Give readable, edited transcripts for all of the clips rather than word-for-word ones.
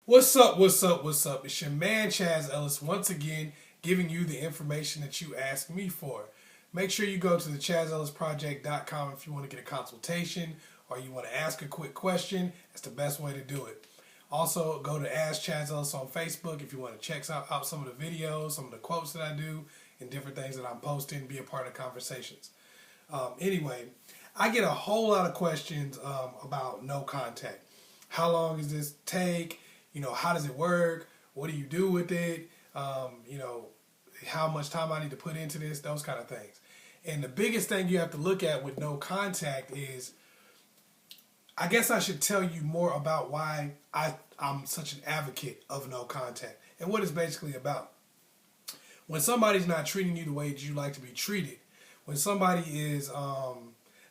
What's up? What's up? What's up? It's your man Chaz Ellis once again giving you the information that you asked me for. Make sure you go to the askchazzellisproject.com if you want to get a consultation or you want to ask a quick question. That's the best way to do it. Also, go to Ask Chaz Ellis on Facebook if you want to check out some of the videos, some of the quotes that I do, and different things that I'm posting, be a part of conversations. Anyway, I get a whole lot of questions about no contact. How long does this take? How does it work? What do you do with it? How much time I need to put into this, those kind of things. And the biggest thing you have to look at with no contact is, I guess I should tell you more about why I'm such an advocate of no contact and what it's basically about. When somebody's not treating you the way that you like to be treated, when somebody is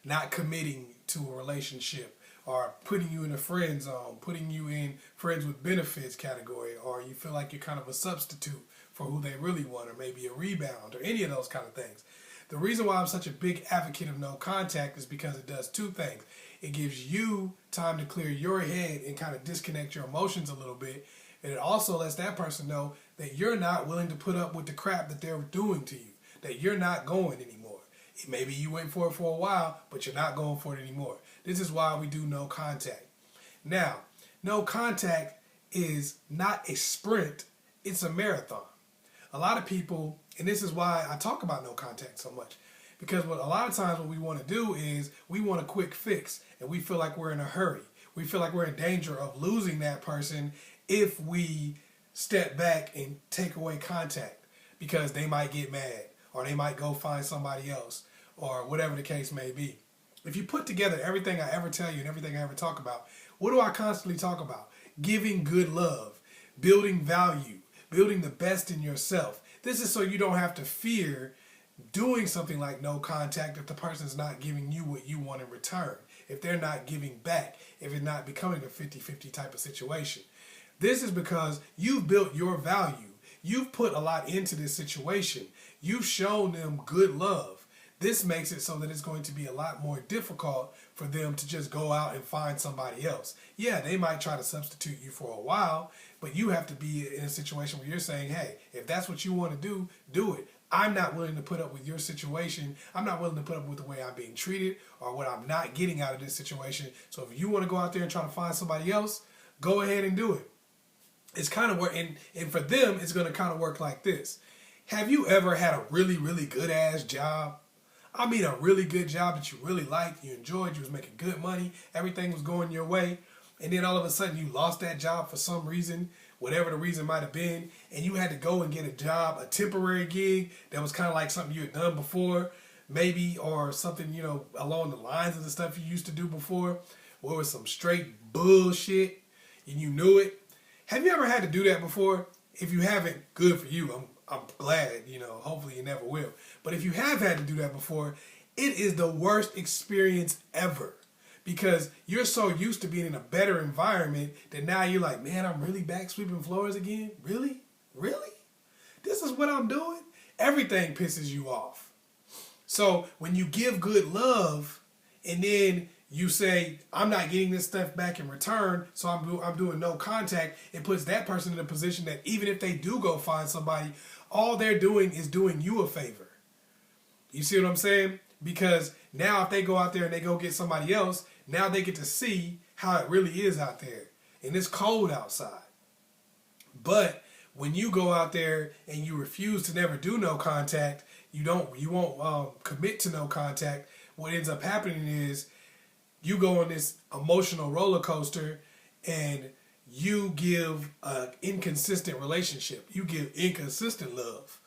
not committing to a relationship, or putting you in a friend zone, putting you in friends with benefits category, or you feel like you're kind of a substitute for who they really want, or maybe a rebound, or any of those kind of things. The reason why I'm such a big advocate of no contact is because it does two things. It gives you time to clear your head and kind of disconnect your emotions a little bit, and it also lets that person know that you're not willing to put up with the crap that they're doing to you, that you're not going anymore. Maybe you went for it for a while, but you're not going for it anymore. This is why we do no contact. Now, no contact is not a sprint, it's a marathon. A lot of people, and this is why I talk about no contact so much, because a lot of times what we want to do is we want a quick fix, and we feel like we're in a hurry. We feel like we're in danger of losing that person if we step back and take away contact, because they might get mad, or they might go find somebody else, or whatever the case may be. If you put together everything I ever tell you and everything I ever talk about, what do I constantly talk about? Giving good love, building value, building the best in yourself. This is so you don't have to fear doing something like no contact if the person's not giving you what you want in return, if they're not giving back, if it's not becoming a 50-50 type of situation. This is because you've built your value. You've put a lot into this situation. You've shown them good love. This makes it so that it's going to be a lot more difficult for them to just go out and find somebody else. Yeah, they might try to substitute you for a while, but you have to be in a situation where you're saying, hey, if that's what you want to do, do it. I'm not willing to put up with your situation. I'm not willing to put up with the way I'm being treated or what I'm not getting out of this situation. So if you want to go out there and try to find somebody else, go ahead and do it. It's kind of work, and for them, it's going to kind of work like this. Have you ever had a really, really good ass job? I mean, a really good job that you really liked, you enjoyed, you was making good money, everything was going your way, and then all of a sudden you lost that job for some reason, whatever the reason might have been, and you had to go and get a job, a temporary gig that was kind of like something you had done before, maybe, or something, along the lines of the stuff you used to do before, where it was some straight bullshit, and you knew it. Have you ever had to do that before? If you haven't, good for you. I'm glad, hopefully you never will. But if you have had to do that before, it is the worst experience ever. Because you're so used to being in a better environment that now you're like, man, I'm really back sweeping floors again? Really? Really? This is what I'm doing? Everything pisses you off. So when you give good love and then you say, I'm not getting this stuff back in return, so I'm doing no contact, it puts that person in a position that even if they do go find somebody, all they're doing is doing you a favor. You see what I'm saying? Because now if they go out there and they go get somebody else, now they get to see how it really is out there. And it's cold outside. But when you go out there and you refuse to never do no contact, you won't commit to no contact, what ends up happening is you go on this emotional roller coaster and you give an inconsistent relationship. You give inconsistent love.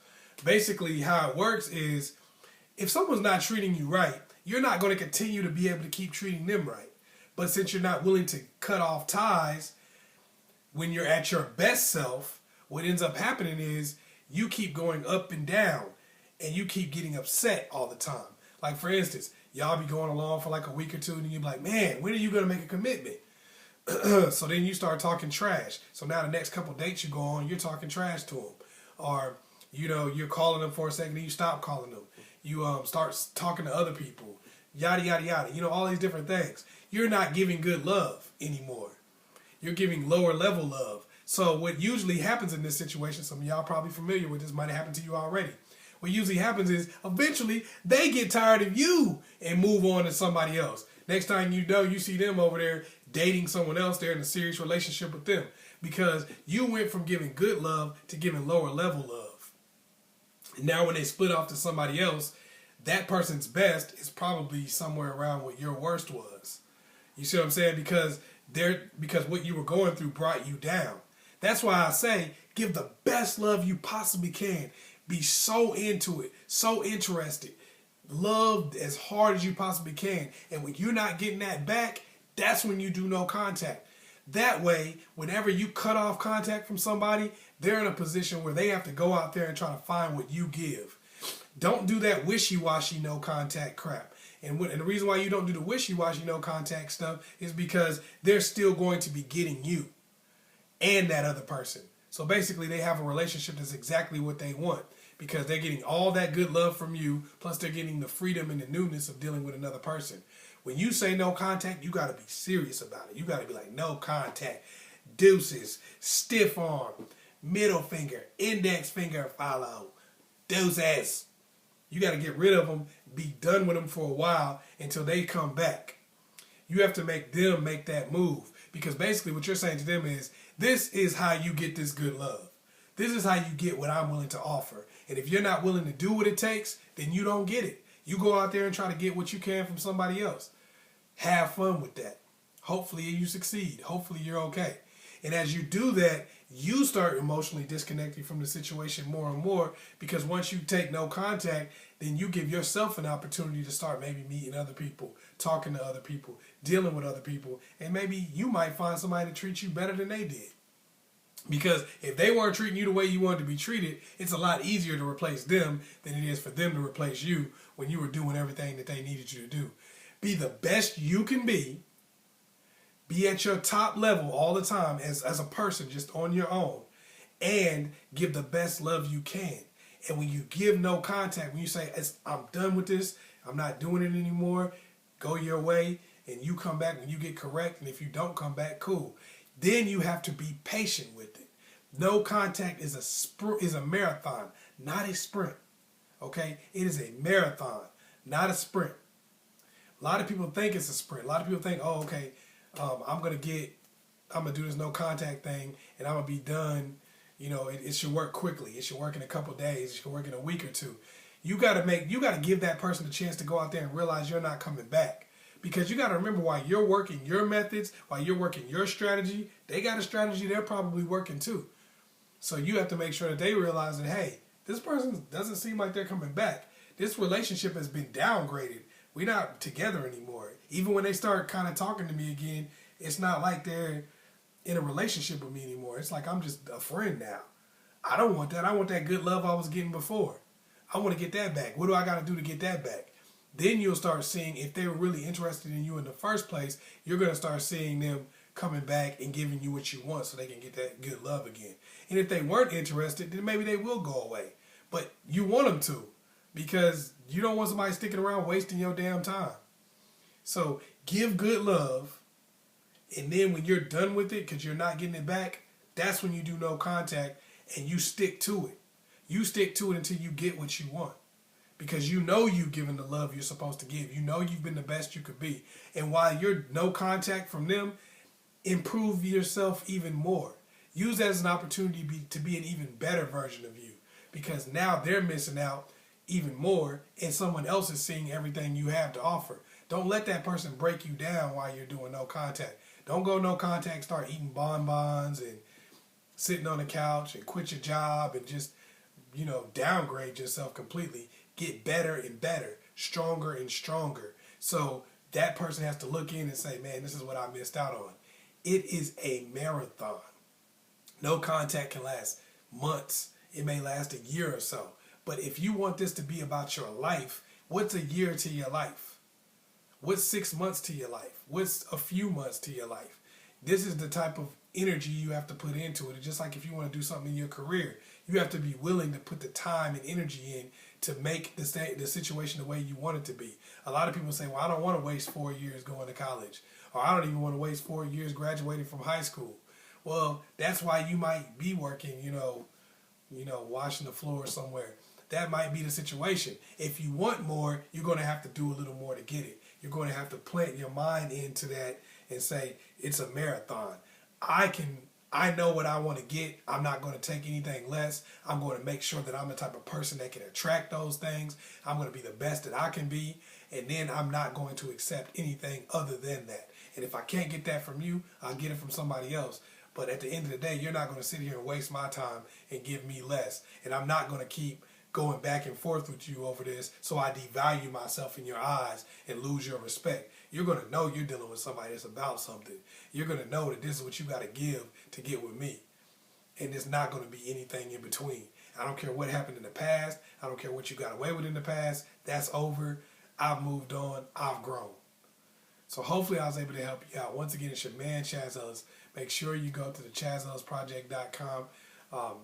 Basically, how it works is if someone's not treating you right, you're not going to continue to be able to keep treating them right. But since you're not willing to cut off ties when you're at your best self, what ends up happening is you keep going up and down and you keep getting upset all the time. Like, for instance, y'all be going along for like a week or two and you're like, man, when are you going to make a commitment? So then you start talking trash. So now the next couple dates you go on, you're talking trash to them. Or, you're calling them for a second and you stop calling them. You start talking to other people. Yada, yada, yada. All these different things. You're not giving good love anymore. You're giving lower level love. So what usually happens in this situation, some of y'all probably familiar with this, might have happened to you already. What usually happens is eventually they get tired of you and move on to somebody else. Next time you know, you see them over there dating someone else, they're in a serious relationship with them because you went from giving good love to giving lower level love. And now when they split off to somebody else, that person's best is probably somewhere around what your worst was. You see what I'm saying? Because what you were going through brought you down. That's why I say give the best love you possibly can. Be so into it, so interested. Love as hard as you possibly can. And when you're not getting that back, that's when you do no contact. That way, whenever you cut off contact from somebody, they're in a position where they have to go out there and try to find what you give. Don't do that wishy-washy no contact crap. And the reason why you don't do the wishy-washy no contact stuff is because they're still going to be getting you and that other person. So basically they have a relationship that's exactly what they want because they're getting all that good love from you, plus they're getting the freedom and the newness of dealing with another person. When you say no contact, you got to be serious about it. You got to be like, no contact, deuces, stiff arm, middle finger, index finger, follow, deuces. You got to get rid of them, be done with them for a while until they come back. You have to make them make that move because basically what you're saying to them is, this is how you get this good love. This is how you get what I'm willing to offer. And if you're not willing to do what it takes, then you don't get it. You go out there and try to get what you can from somebody else. Have fun with that. Hopefully you succeed. Hopefully you're okay. And as you do that, you start emotionally disconnecting from the situation more and more because once you take no contact, then you give yourself an opportunity to start maybe meeting other people, talking to other people, dealing with other people, and maybe you might find somebody to treat you better than they did. Because if they weren't treating you the way you wanted to be treated, it's a lot easier to replace them than it is for them to replace you when you were doing everything that they needed you to do. Be the best you can be. Be at your top level all the time as a person, just on your own. And give the best love you can. And when you give no contact, when you say, I'm done with this, I'm not doing it anymore, go your way, and you come back when you get correct, and if you don't come back, cool. Then you have to be patient with it. No contact is a marathon, not a sprint. Okay? It is a marathon, not a sprint. A lot of people think it's a sprint. A lot of people think, oh, okay, I'm gonna do this no contact thing, and I'm gonna be done. You know, it should work quickly. It should work in a couple days. It should work in a week or two. You gotta give that person a chance to go out there and realize you're not coming back. Because you got to remember, while you're working your methods, while you're working your strategy, they got a strategy they're probably working too. So you have to make sure that they realize that, hey, this person doesn't seem like they're coming back. This relationship has been downgraded. We're not together anymore. Even when they start kind of talking to me again, it's not like they're in a relationship with me anymore. It's like I'm just a friend now. I don't want that. I want that good love I was getting before. I want to get that back. What do I got to do to get that back? Then you'll start seeing if they were really interested in you in the first place, you're going to start seeing them coming back and giving you what you want so they can get that good love again. And if they weren't interested, then maybe they will go away. But you want them to because you don't want somebody sticking around wasting your damn time. So give good love, and then when you're done with it because you're not getting it back, that's when you do no contact and you stick to it. You stick to it until you get what you want. Because you know you've given the love you're supposed to give. You know you've been the best you could be. And while you're no contact from them, improve yourself even more. Use that as an opportunity to be an even better version of you. Because now they're missing out even more and someone else is seeing everything you have to offer. Don't let that person break you down while you're doing no contact. Don't go no contact, start eating bonbons and sitting on the couch and quit your job and just, downgrade yourself completely. Get better and better, stronger and stronger. So that person has to look in and say, man, this is what I missed out on. It is a marathon. No contact can last months. It may last a year or so. But if you want this to be about your life, what's a year to your life? What's 6 months to your life? What's a few months to your life? This is the type of energy you have to put into it. It's just like if you want to do something in your career, you have to be willing to put the time and energy in to make the situation the way you want it to be. A lot of people say, well, I don't want to waste 4 years going to college, or I don't even want to waste 4 years graduating from high school. Well, that's why you might be working, washing the floor somewhere. That might be the situation. If you want more, you're going to have to do a little more to get it. You're going to have to plant your mind into that and say, it's a marathon. I know what I want to get. I'm not going to take anything less. I'm going to make sure that I'm the type of person that can attract those things. I'm going to be the best that I can be. And then I'm not going to accept anything other than that. And if I can't get that from you, I'll get it from somebody else. But at the end of the day, you're not going to sit here and waste my time and give me less. And I'm not going to keep going back and forth with you over this so I devalue myself in your eyes and lose your respect. You're going to know you're dealing with somebody that's about something. You're going to know that this is what you got to give to get with me. And it's not going to be anything in between. I don't care what happened in the past. I don't care what you got away with in the past. That's over. I've moved on. I've grown. So hopefully I was able to help you out. Once again, it's your man, Chaz Ellis. Make sure you go to the askchazzellisproject.com.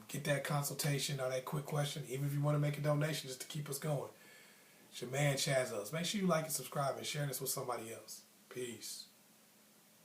Get that consultation or that quick question, even if you want to make a donation just to keep us going. It's your man, Chaz Ellis. Make sure you like and subscribe and share this with somebody else. Peace.